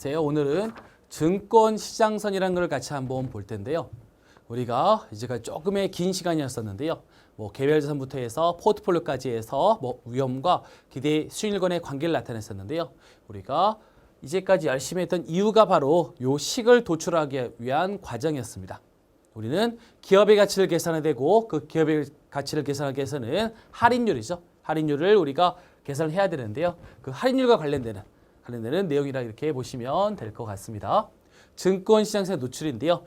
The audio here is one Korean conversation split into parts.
안녕하세요. 오늘은 증권 시장선이라는 걸 같이 한번 볼 텐데요. 우리가 이제까지 조금의 긴 시간이었었는데요. 개별 자산부터 해서 포트폴리오까지 해서 위험과 기대 수익률 간의 관계를 나타냈었는데요. 우리가 이제까지 열심히 했던 이유가 바로 요 식을 도출하기 위한 과정이었습니다. 우리는 기업의 가치를 계산해야 되고 그 기업의 가치를 계산하기 위해서는 할인율이죠. 할인율을 우리가 계산을 해야 되는데요. 그 할인율과 관련되는 내용이라 이렇게 보시면 될 것 같습니다. 증권시장세 노출인데요.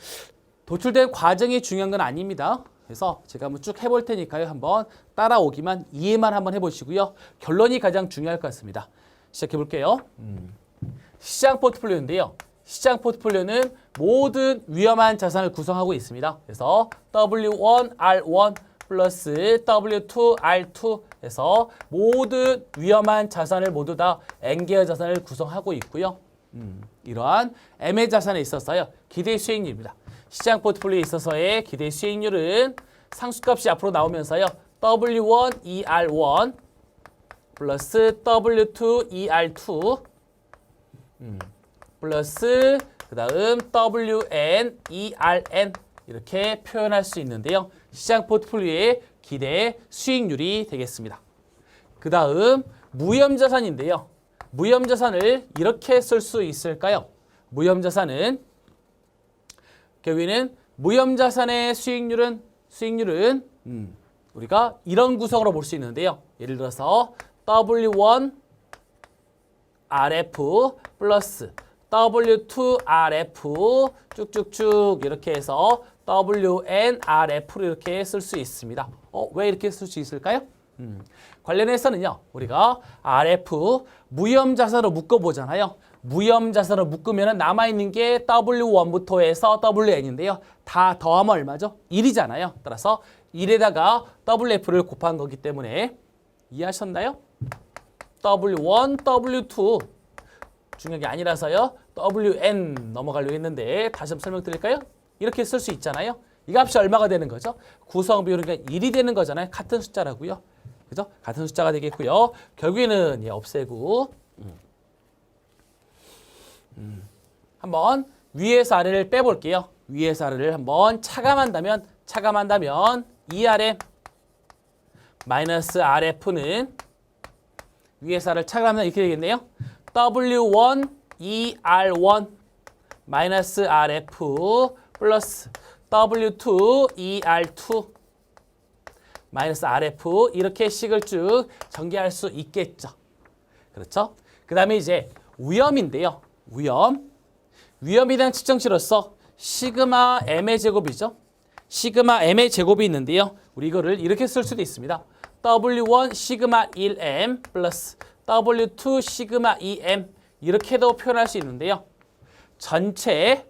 도출된 과정이 중요한 건 아닙니다. 그래서 제가 한번 쭉 해볼 테니까요. 한번 따라오기만 이해만 한번 해보시고요. 결론이 가장 중요할 것 같습니다. 시작해 볼게요. 시장 포트폴리오인데요. 시장 포트폴리오는 모든 위험한 자산을 구성하고 있습니다. 그래서 W1R1 플러스 W2R2 해서 모든 위험한 자산을 모두 다 N개의 자산을 구성하고 있고요. 이러한 M의 자산에 있어서요. 기대 수익률입니다. 시장 포트폴리오에 있어서의 기대 수익률은 상수값이 앞으로 나오면서요. W1ER1 플러스 W2ER2 플러스 그 다음 WNERN 이렇게 표현할 수 있는데요. 시장 포트폴리오의 기대 수익률이 되겠습니다. 그 다음 무형자산인데요. 무형자산을 이렇게 쓸 수 있을까요? 무형자산은 결국에는 무형자산의 수익률은 우리가 이런 구성으로 볼 수 있는데요. 예를 들어서 W1RF 플러스 W2RF 쭉쭉쭉 이렇게 해서 WNRF로 이렇게 쓸 수 있습니다. 왜 이렇게 쓸 수 있을까요? 관련해서는요. 우리가 RF 무형자산으로 묶어보잖아요. 무형자산으로 묶으면 남아있는 게 W1부터 해서 WN인데요. 다 더하면 얼마죠? 1이잖아요. 따라서 1에다가 WF를 곱한 거기 때문에 이해하셨나요? W1, W2 중요한 게 아니라서요. WN 넘어가려고 했는데 다시 한번 설명드릴까요? 이렇게 쓸 수 있잖아요. 이 값이 얼마가 되는 거죠? 구성 비율은 1이 되는 거잖아요. 같은 숫자라고요. 그죠? 같은 숫자가 되겠고요. 결국에는 없애고 한번 위에서 아래를 빼볼게요. 위에서 아래를 한번 차감한다면 ERM 마이너스 RF는 위에서 아래를 차감하면 이렇게 되겠네요. W1 ER1 마이너스 RF 플러스 W2 ER2 마이너스 RF 이렇게 식을 쭉 전개할 수 있겠죠. 그렇죠? 그 다음에 이제 위험인데요. 위험에 대한 측정치로서 시그마 M의 제곱이죠. 시그마 M의 제곱이 있는데요. 우리 이거를 이렇게 쓸 수도 있습니다. W1 시그마 1M 플러스 W2 시그마 2M 이렇게도 표현할 수 있는데요. 전체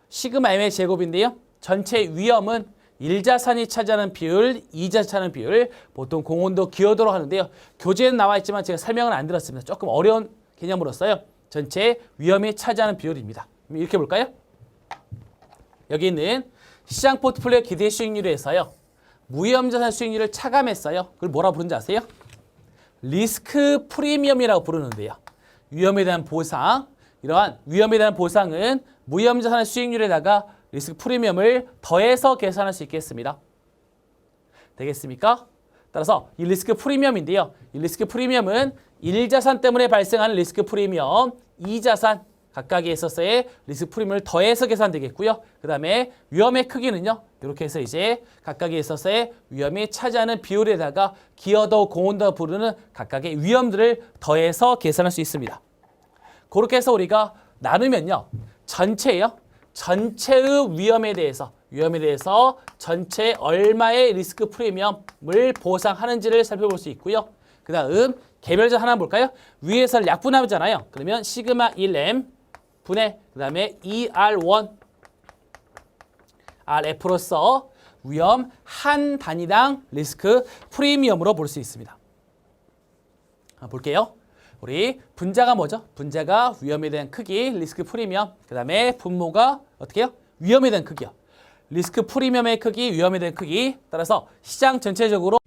시그마 M의 제곱인데요. 전체 위험은 1자산이 차지하는 비율, 2자산이 차지하는 비율, 보통 공원도 기여도로 하는데요. 교재에는 나와 있지만 제가 설명을 안 드렸습니다. 조금 어려운 개념으로서요. 전체 위험이 차지하는 비율입니다. 이렇게 볼까요? 여기 있는 시장 포트폴리오 기대 수익률에서요. 무형자산 수익률을 차감했어요. 그걸 뭐라 부르는지 아세요? 리스크 프리미엄이라고 부르는데요. 위험에 대한 보상, 이러한 위험에 대한 보상은 무형자산의 수익률에다가 리스크 프리미엄을 더해서 계산할 수 있겠습니다. 되겠습니까? 따라서 이 리스크 프리미엄인데요. 이 리스크 프리미엄은 1자산 때문에 발생하는 리스크 프리미엄, 2자산 각각에 있어서의 리스크 프리미엄을 더해서 계산되겠고요. 그 다음에 위험의 크기는요. 이렇게 해서 이제 각각에 있어서의 위험이 차지하는 비율에다가 기여도, 공헌도 부르는 각각의 위험들을 더해서 계산할 수 있습니다. 그렇게 해서 우리가 나누면요. 전체의 위험에 대해서 전체 얼마의 리스크 프리미엄을 보상하는지를 살펴볼 수 있고요. 그 다음 개별자 하나 볼까요? 위에서 약분하잖아요. 그러면 시그마 1M 분의 그 다음에 ER1 RF로서 위험 한 단위당 리스크 프리미엄으로 볼 수 있습니다. 볼게요. 우리 분자가 뭐죠? 분자가 위험에 대한 크기, 리스크 프리미엄. 그 다음에 분모가 어떻게 해요? 위험에 대한 크기요. 리스크 프리미엄의 크기, 위험에 대한 크기. 따라서 시장 전체적으로